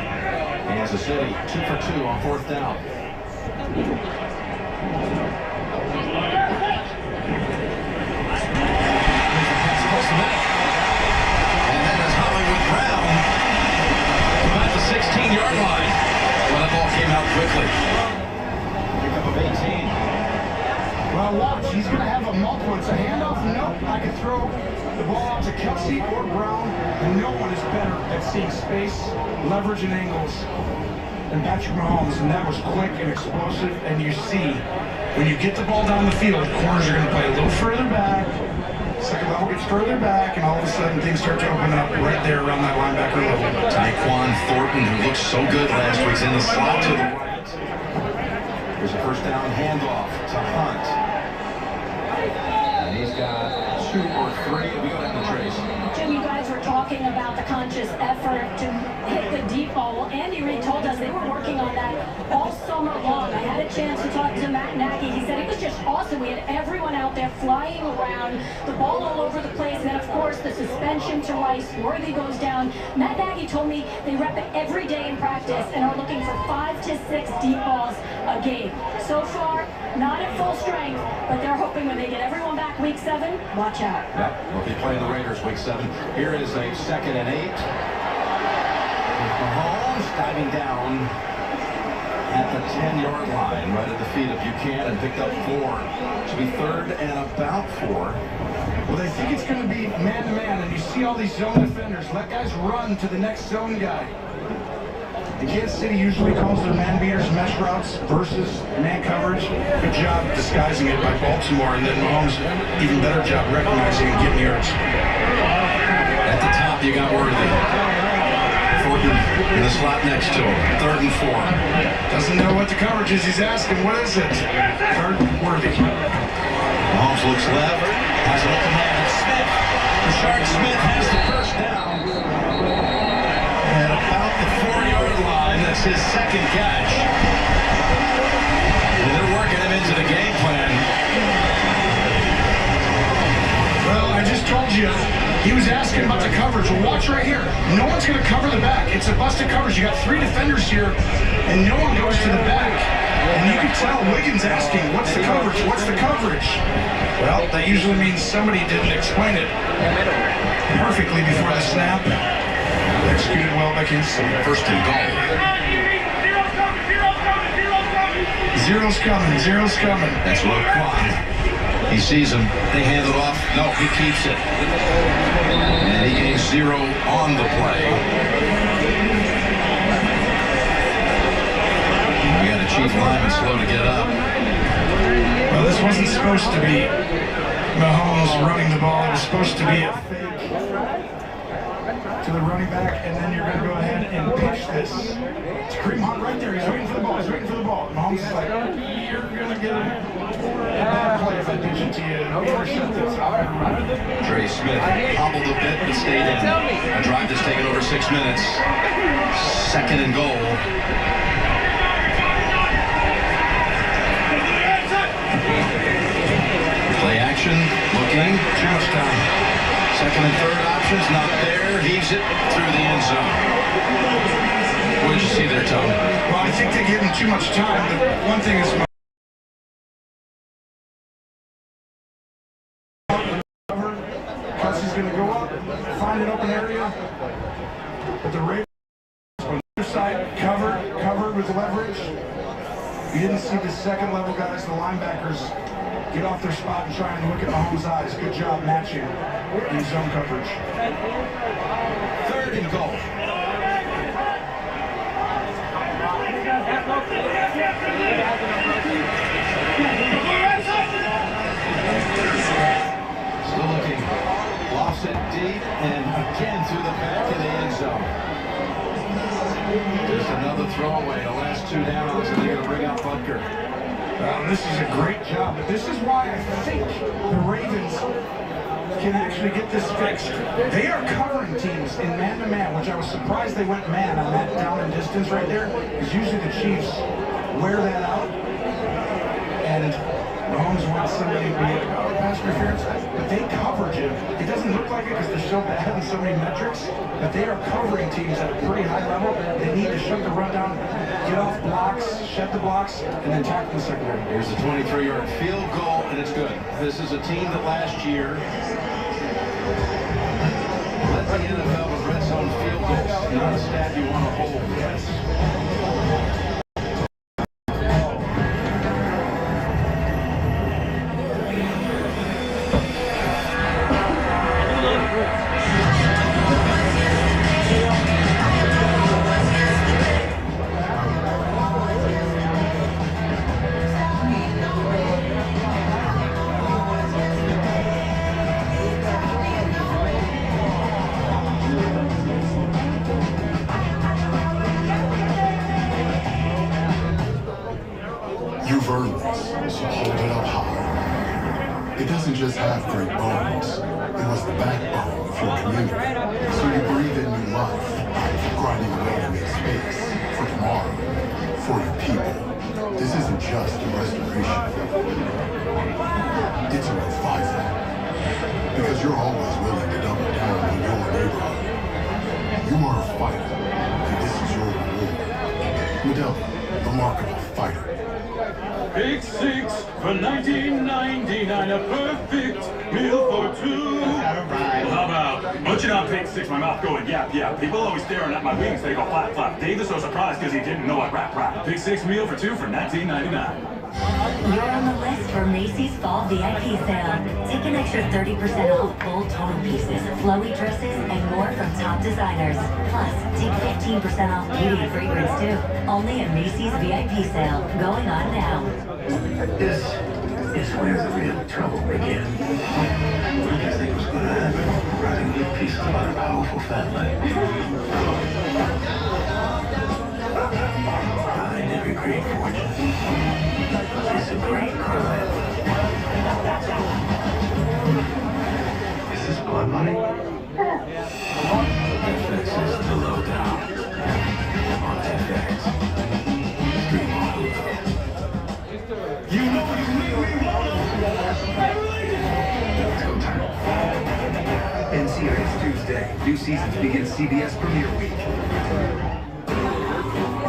Kansas City, 2 for 2 on 4th down. And that is Hollywood Brown about the 16-yard line. Well, that ball came out quickly. Pickup of 18. Well, watch. He's going to have a multiple. It's a handoff. Nope. I can throw the ball out to Kelsey or Brown, and no one is better at seeing space, leverage, and angles than Patrick Mahomes. And that was quick and explosive. And you see, when you get the ball down the field, corners are going to play a little further back. Second level gets further back, and all of a sudden things start to open up right there around that linebacker level. Tyquan Thornton, who looked so good last week, is in the slot to the right. There's a first down handoff to Hunt. And he's got 2 or 3. We go down to Trace. Jim, you guys were talking about the conscious effort to hit the deep ball. Well, Andy Reid told us they were working on that all summer long. I had a chance to talk to Matt Nagy. He said it was just awesome. We had everyone out there flying around, the ball all over the place, and then, of course, the suspension to Rice. Worthy goes down. Matt Nagy told me they rep it every day in practice and are looking for 5 to 6 deep balls a game. So far, not at full strength, but they're hoping when they get everyone back week 7, watch out. Yeah, we'll be playing the Raiders week 7. Here is a 2nd and 8. Mahomes diving down at the 10-yard line, right at the feet of Buchanan, picked up 4. Should be 3rd and about 4. Well, they think it's going to be man-to-man, and you see all these zone defenders. Let guys run to the next zone guy. And Kansas City usually calls their man beaters mesh routes versus man coverage. Good job disguising it by Baltimore, and then Mahomes, even better job recognizing and getting yards. At the top, you got Worthy. Thornton in the slot next to him. 3rd and 4. Doesn't know what the coverage is. He's asking, what is it? 3rd, Worthy. Mahomes looks left. Has an open man. It's Smith. Rashard Smith has the first down. At about the 4-yard line. That's his 2nd catch. And they're working him into the game plan. Well, I just told you, he was asking about the coverage. Well, watch right here. No one's going to cover the back. It's a busted coverage. You got 3 defenders here, and no one goes to the back. And you can tell Wiggins asking, what's the coverage? What's the coverage? Well, that usually means somebody didn't explain it perfectly before the snap. Executed well by Kansas City. 1st and goal. Zero's coming. Zero's coming. That's Roquan. He sees him. They hand it off. No, he keeps it. And he gains 0 on the play. We got a chief lineman slow to get up. Well, this wasn't supposed to be Mahomes running the ball. It was supposed to be a fake to the running back, and then you're going to go ahead and pitch this. It's Kareem Hunt right there. He's waiting for the ball. He's waiting for the ball. Mahomes is like, you're going to get a bad play if I pitch it to you. Intercept it. Trey Smith hobbled a bit but stayed in. A drive that's taken over 6 minutes. 2nd and goal. Play action, looking, too much time. 2nd and 3rd options, not there. Heaves it through the end zone. What did you see there, Tom? Well, I think they give him too much time. The one thing is, Kelsey's going to go up, find an open area. But the Ravens on the other side, covered with leverage. You didn't see the 2nd level guys, the linebackers, get off their spot and try and look at Mahomes' eyes. Good job matching in zone coverage. 3rd and goal. Still looking. Lofts it deep and again through the back of the end zone. Just another throwaway. The last 2 downs, and they're going to bring out Butker. This is a great job, but this is why I think the Ravens can actually get this fixed. They are covering teams in man-to-man, which I was surprised they went man on that down and distance right there, because usually the Chiefs wear that out. sometimes want somebody to be a pass interference, but they coverage it. It doesn't look like it because they're so bad in so many metrics, but they are covering teams at a pretty high level. They need to shut the run down, get off blocks, shut the blocks, and then tackle the secondary. Here's a 23-yard field goal, and it's good. This is a team that last year led the NFL with red zone field goals. Not a stat you want to hold. Yes. You've earned this, so hold it up high. It doesn't just have great bones. It was the backbone of your community. So you breathe in new life, grinding away to make space for tomorrow, for your people. This isn't just a restoration. It's a revival. Because you're always willing to double down on your neighborhood. You are a fighter, and this is your reward. Medella, remarkable fighter. Big Six for $19.99, a perfect meal for two. Well, how about, don't you not Big Six, my mouth going yap yap. People always staring at my wings, they go flap flap. Dave is so surprised because he didn't know I rap rap. Big Six meal for two for $19.99. You're on the list for Macy's Fall VIP Sale. Take an extra 30% off bold total pieces, flowy dresses, and more from top designers. Plus, take 15% off beauty and fragrance too. Only at Macy's VIP Sale. Going on now. This is where the real trouble began. What did you think was going to happen? Writing little pieces about a powerful family. Behind every great fortune is a great crime. Is this blood money? FX is the lowdown. On FX. Stream on Hulu. You know you make me Let's go time. NCIS Tuesday. New seasons begin CBS Premiere Week. At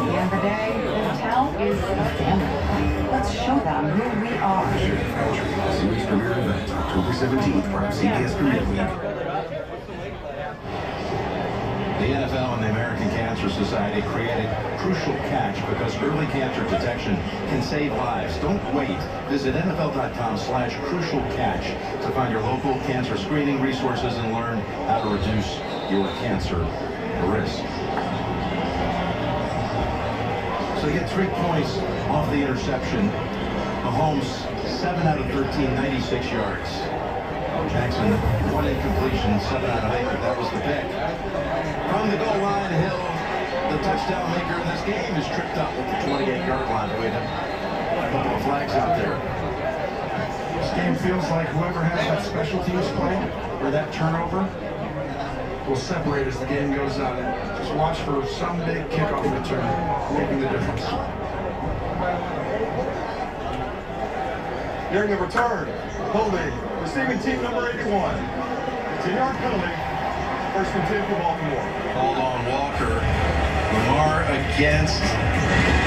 the end of the day, the hotel is a family. Let's show them who we are. Series premiere event October 17th from CBS Premiere Week. The NFL and the American Cancer Society created Crucial Catch because early cancer detection can save lives. Don't wait. Visit NFL.com/Crucial Catch to find your local cancer screening resources and learn how to reduce your cancer risk. So you get 3 points off the interception. Mahomes, 7 out of 13, 96 yards. Jackson, 1 incompletion, 7 out of 8. That was the pick. From the goal line, Hill, the touchdown maker in this game, is tripped up at the 28-yard line. Wait a couple of flags out there. This game feels like whoever has that special teams play or that turnover will separate as the game goes on. Just watch for some big kickoff return, making the difference. During the return, holding, receiving team number 81. 10-yard penalty, 1st and 10 for Baltimore. Called on Walker. Lamar against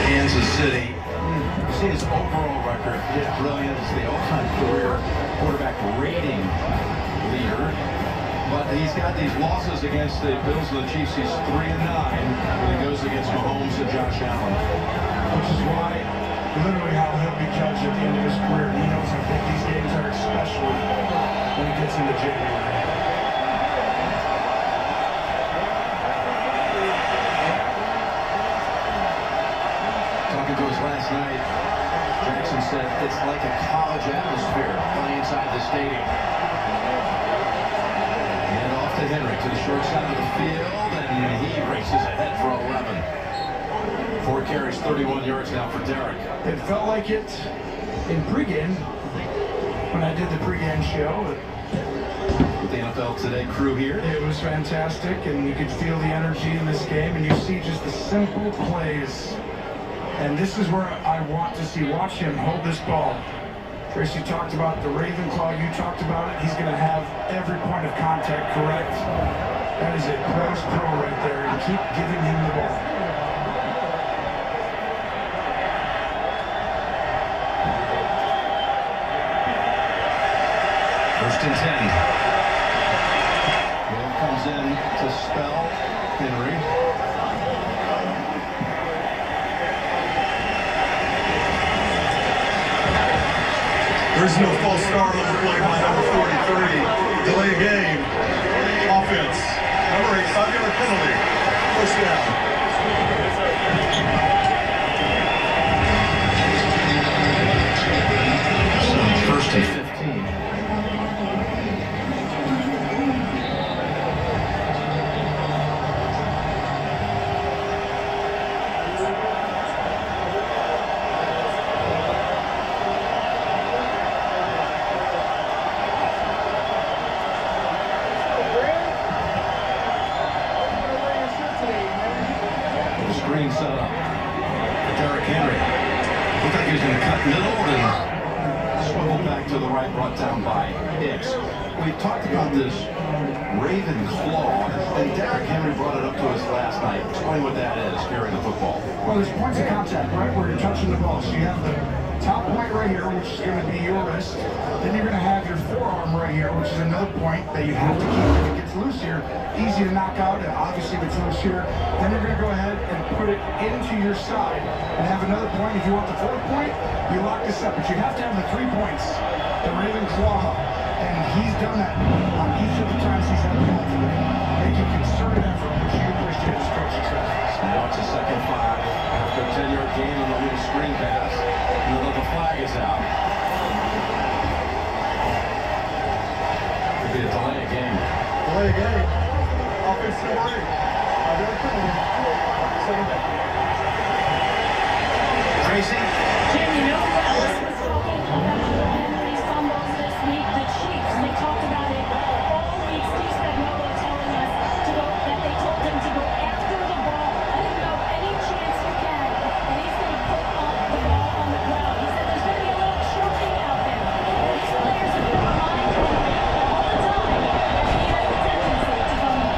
Kansas City. You see his overall record. It's brilliant. It's the all-time career quarterback rating leader. But he's got these losses against the Bills and the Chiefs. He's 3-9 when he goes against Mahomes and Josh Allen. Which is why, literally how he'll be judged at the end of his career. He knows how big these games are, especially when he gets into January. Talking to us last night, Jackson said it's like a college atmosphere playing inside the stadium. And off to Henry to the short side of the field, and he races ahead for 11. 4 carries, 31 yards now for Derek. It felt like it in pregame when I did the pregame show. With the NFL Today crew here. It was fantastic, and you could feel the energy in this game, and you see just the simple plays. And this is where I want to see. Watch him hold this ball. Tracy talked about the Ravenclaw, you talked about it. He's going to have every point of contact correct. That is a close pro right there, and keep giving him the ball. First and 10. Dave comes in to spell Henry. There's no false start on the play by number 43. Delay a game. Offense. Number 8, 5-yard penalty. First down. First and 15. Screen set up. Derrick Henry. Looked like he was going to cut middle and swivel back to the right, brought down by Hicks. We talked about this Raven claw, and Derrick Henry brought it up to us last night. Explain what that is, carrying the football. Well, there's points of contact, right, where you're touching the ball. So you have the top point right here, which is going to be your wrist. Then you're going to have your forearm right here, which is another point that you have to keep. If it gets loose here, easy to knock out, and obviously if it's loose here, then you're going to go ahead and put it into your side and have another point. If you want the fourth point, you lock this up, but you have to have the 3 points, the Raven claw, and he's done that on each of the times he's had the ball today, making concerted effort, which you appreciate as coaching staff. Now it's a second 5 after a 10-yard gain on the little screen pass. And the flag is out. Could be a delay of game. Delay a game. Offense number 8. 5-yard penalty. Second down. Tracy? Jim, you know who else was talking about Henry's fumbles this week? The Chiefs. They talked about it all week. Steve Spagnuolo telling us that they told him to go after the ball. Let him know any chance you can. And he's going to put the ball on the ground. He said there's going to be a little choking out there. These players have been reminding him all the time that he has a tendency to fumble.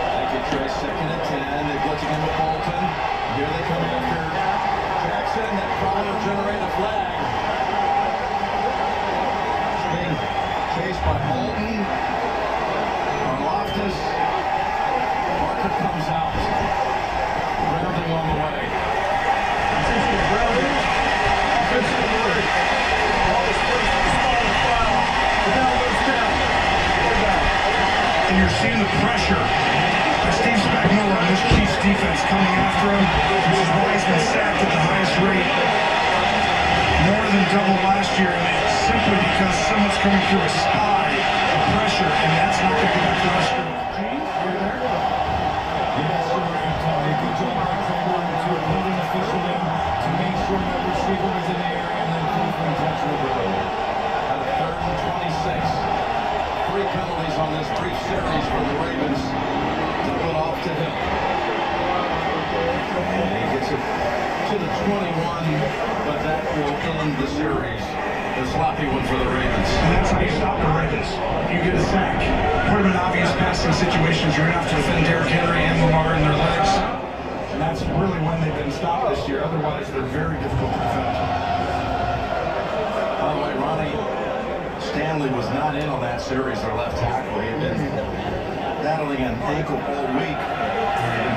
Thank you, Trace. Second and 10. They're blitzing him with Bolton. Here they come after Jackson. That probably will generate a flag. Being chased by Bolton. On Loftus. Parker comes out. Grounding on the way. Intentional grounding. Offensive number 8. Ball is placed in the spot of foul. The down goes down. Third down. And you're seeing the pressure by Steve Spagnuolo on this Chiefs defense coming after him, which is why he's been sacked at the highest rate, more than double last year, and it's simply because someone's coming through a spy of pressure, and that's not going to get back to us. Gene, are you there? Yes, sir, and Tommy. Good job by Kramer to a holding official in to make sure that receiver was in the area and then Cleveland touched the ball. At 3rd and 26. 3 penalties on this brief series for the Ravens to put off to him. And he gets it to the 21, but that will end the series. A sloppy one for the Ravens. And that's how you stop the Ravens. You get a sack. Put them in obvious passing situations. You're going to have to defend Derrick Henry and Lamar in their legs. And that's really when they've been stopped this year. Otherwise, they're very difficult to defend. By the way, Ronnie Stanley was not in on that series, their left tackle. He had been battling an ankle all week.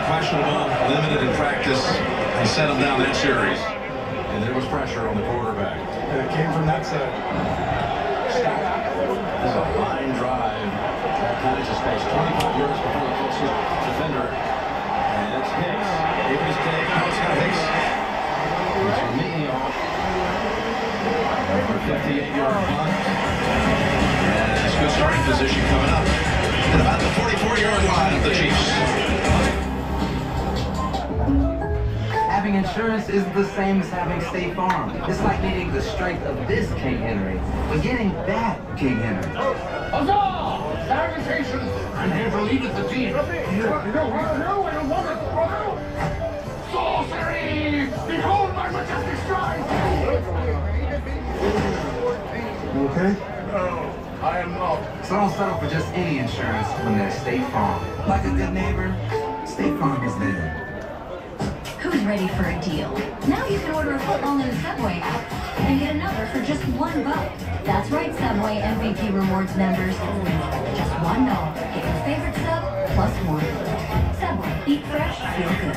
Questionable, limited in practice. They set him down that series. And there was pressure on the quarterback. And it came from that side. This is a line drive. All kinds of space. 25 yards before the closest defender. And it's Hicks. Davis take. No, it's not Hicks. It's Romeo. For a 58-yard punt. And it's good starting position coming up. At about the 44-yard line of the Chiefs. Having insurance isn't the same as having State Farm. It's like needing the strength of this King Henry, but getting that King Henry. Huzzah! Salutations! I'm here to lead the team. Sorcery! Behold my majestic stride! okay? No, I am not. So don't settle for just any insurance when there's State Farm. Like a good neighbor, State Farm is there. Who's ready for a deal? Now you can order a footlong in the Subway app and get another for just $1. That's right, Subway MVP Rewards members. Just $1. Get your favorite sub plus one. Subway, eat fresh, feel good.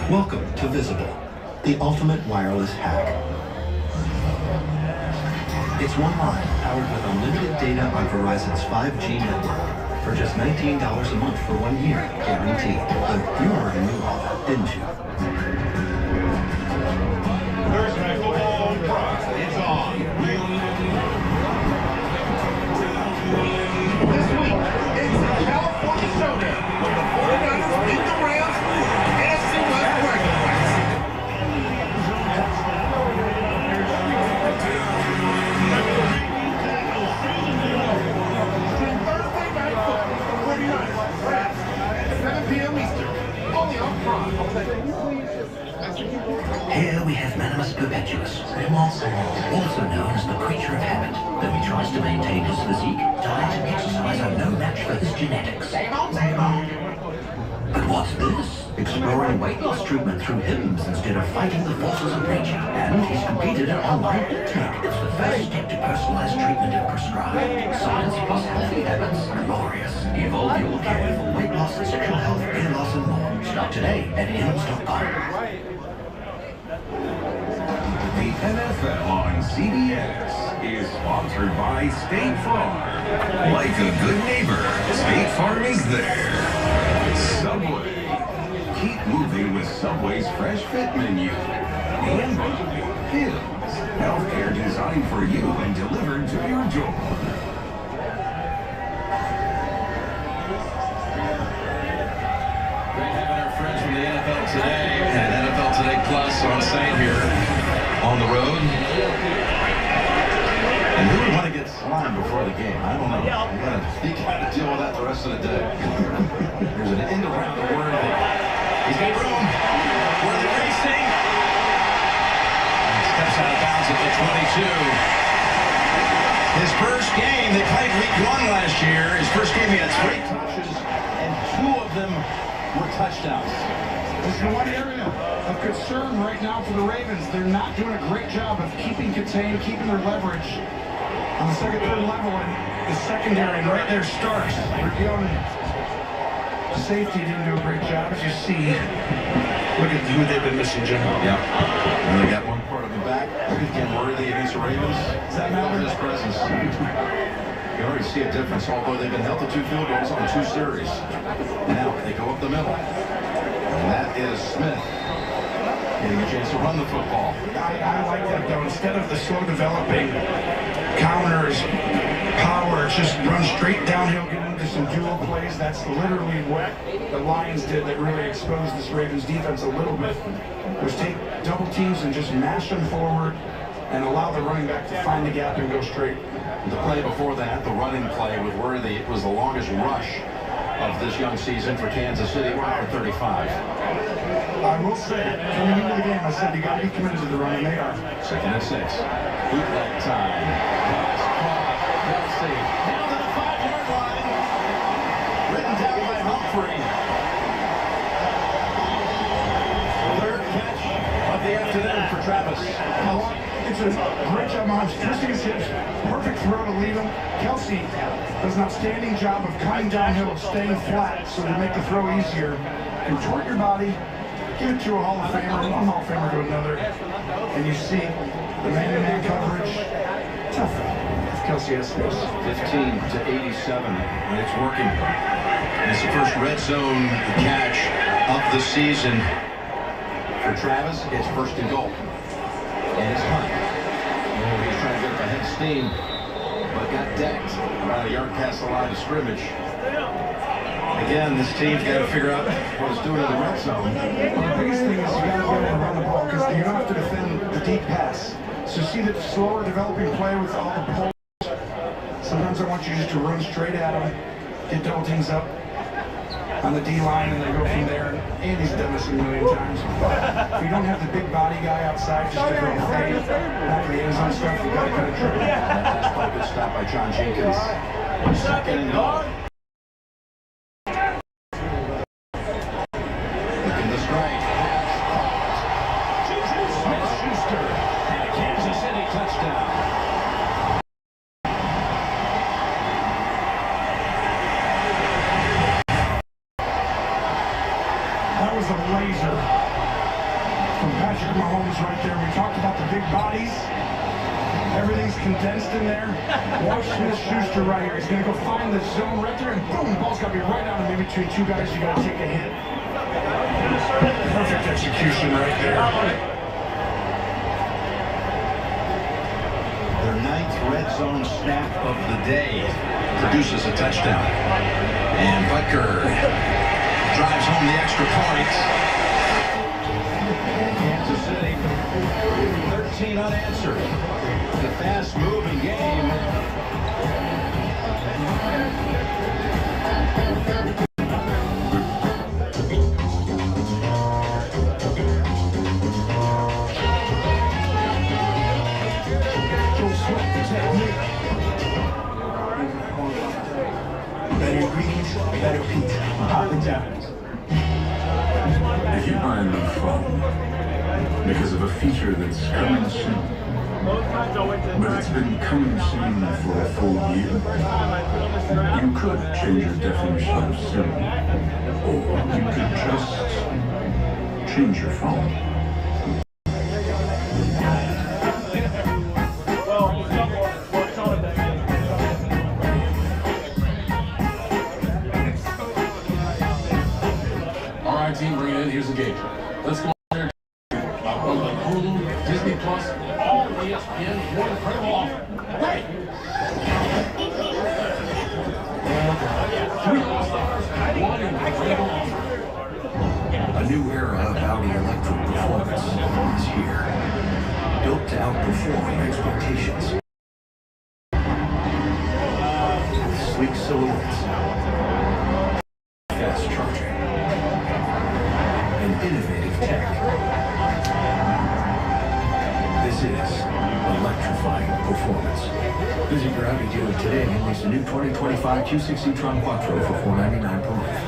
Welcome to Visible, the ultimate wireless hack. It's one line powered with unlimited data on Verizon's 5G network for just $19 a month for 1 year, guaranteed. But you already knew all that, didn't you? Thursday football is on. This week, it's a California showdown with the 49ers beat the Rams NFC West bracket fights. Thursday night football, 49ers, Rams, at 7 p.m. Eastern, only on Prime. Here we have Minimus perpetuus, also known as the creature of habit. Though he tries to maintain his physique, diet and exercise are no match for his genetics. But what's this? Exploring weight loss treatment through hymns instead of fighting the forces of nature. And he's completed an online bootcamp. It's the first step to personalized treatment if prescribed. Science plus healthy habits. Glorious. Evolve your care for weight loss, sexual health, hair loss, and more. Start today at hims.com. The NFL on CBS is sponsored by State Farm. Like a good neighbor, State Farm is there. Subway. Keep moving with Subway's Fresh Fit menu. And by Hims, healthcare designed for you and delivered to your door. Great having our friends from the NFL Today and NFL Today Plus on site here on the road. And who would want to get slimed before the game? I don't know. You got to deal with that the rest of the day. There's an end around the Worthy. He's got room. Worthy racing. And steps out of bounds at the 22. His first game, they played week 1 last year. His first game, he had 3 touches, and 2 of them were touchdowns. This is one area of concern right now for the Ravens. They're not doing a great job of keeping contained, keeping their leverage on the second, third level, and the secondary right there starts. Their young safety didn't do a great job, as you see. Look at who they've been missing, Jim. Yeah. And they got one part of him back. Again, Worthy against the Ravens. Does that matter? His presence. You already see a difference, although they've been held to 2 field goals on 2 series. Now they go up the middle. And that is Smith getting a chance to run the football. I like that, though. Instead of the slow developing counters, power, just run straight downhill, get into some dual plays. That's literally what the Lions did that really exposed this Ravens defense a little bit, was take double teams and just mash them forward and allow the running back to find the gap and go straight. The play before that, the running play with Worthy, it was the longest rush of this young season for Kansas City. We're for 35. I will say, coming into the game, I said you got to be committed to the run, and they are. 2nd and 6. Bootleg time. Pass caught. Kelsey down to the 5-yard line. Written taken by Humphrey. 3rd catch of the afternoon for Travis. It's a great job on twisting his hips. Perfect throw to lead him. Kelsey does an outstanding job of coming downhill, staying flat, so to make the throw easier. Contort your body, give it to a Hall of Famer, one Hall of Famer to another, and you see the man-to-man coverage. Tough. Kelsey has space. 15 to 87, and it's working. And it's the first red zone catch of the season for Travis. It's 1st and goal. And it's Hunt. Oh, he's trying to get up ahead of steam, but got decked about a yard past the line of scrimmage. Again, this team's got to figure out what it's doing in the red zone. Well, the biggest thing is you got to be able to run the ball because you don't have to defend the deep pass. So see the slower developing play with all the pulls. Sometimes I want you just to run straight at them, get double teams up, on the D-line, and they go from there. Andy's done this a million times. If you don't have the big body guy outside just to go fade back of the end zone stuff, you got to cut a trigger. That's quite a good stop by John Jenkins. Second and goal. Looking to strike. Smith-Schuster and a Kansas City touchdown. That was a laser from Patrick Mahomes right there. We talked about the big bodies. Everything's condensed in there. Watch Smith-Schuster right here. He's going to go find the zone right there, and boom, the ball's got to be right out of maybe between two guys. You got to take a hit. Perfect execution right there. Their 9th red zone snap of the day produces a touchdown. And Butker drives home the extra point. Kansas City, 13 unanswered. The fast-moving game. Better greens, better pizza. Papa John's. If you buy new phone because of a feature that's coming soon, but it's been coming soon for a full year, you could change your definition of soon, or you could just change your phone. All right, team, bring it in. Here's the gauge. Let's go there. Like Hulu, Disney Plus, all of ESPN, one incredible offer. Hey! One incredible offer. A new era of Audi electric performance is here. Built to outperform expectations. With sleek silhouettes, fast charging, and innovative tech. This is electrifying performance. Visit your Audi dealer today and lease a new 2025 Q60 Tron Quattro for $499 per month.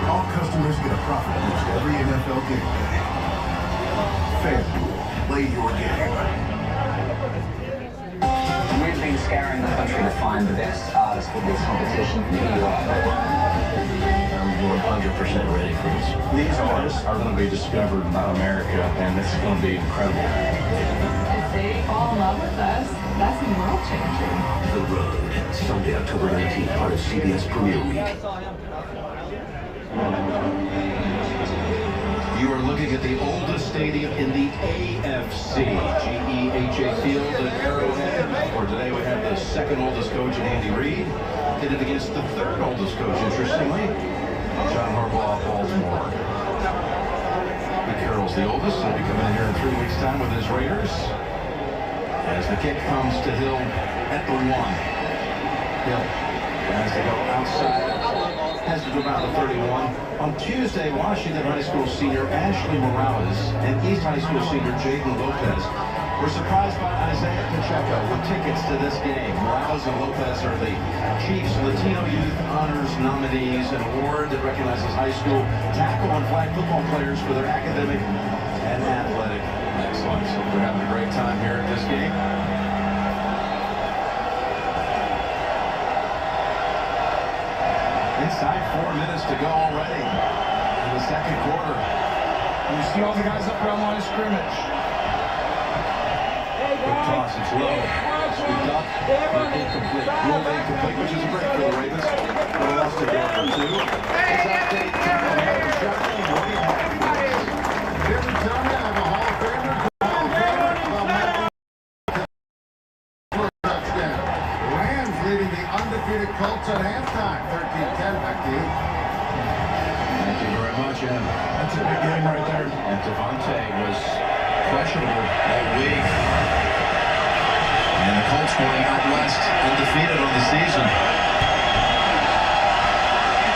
All customers get a profit boost every NFL game day. FanDuel, play your game. We've been scouring the country to find the best artists for this competition. Here you are. I'm 100% ready for this. These artists are going to be discovered by America, and this is going to be incredible. If they fall in love with us, that's world changing. The Road, Sunday, October 19th, part of CBS Premiere Week. You are looking at the oldest stadium in the AFC, GEHA Field at Arrowhead, where today we have the second oldest coach in Andy Reid, pitted against the third oldest coach, interestingly, John Harbaugh of Baltimore. Pete Carroll's the oldest, and he'll be coming in here in 3 weeks' time with his Raiders. As the kick comes to Hill at the 1. Hill has to go outside, has to go about the 31. On Tuesday, Washington High School senior Ashley Morales and East High School senior Jaden Lopez were surprised by Isaiah Pacheco with tickets to this game. Morales and Lopez are the Chiefs Latino Youth Honors nominees, an award that recognizes high school tackle and flag football players for their academic and athletic excellence. So we're having a great time here at this game. Inside 4 minutes to go already in the second quarter. And you see all the guys up around the line of scrimmage. Good toss, it's low. Scooped up, but incomplete. Ruled incomplete, which is a break for the Ravens. But it lost to Devon, too. It's update time. What do you have? Every time I have a Hall of Famer, That's a big game right there. And Devontae was questionable all week. And the Colts going out west, undefeated on the season.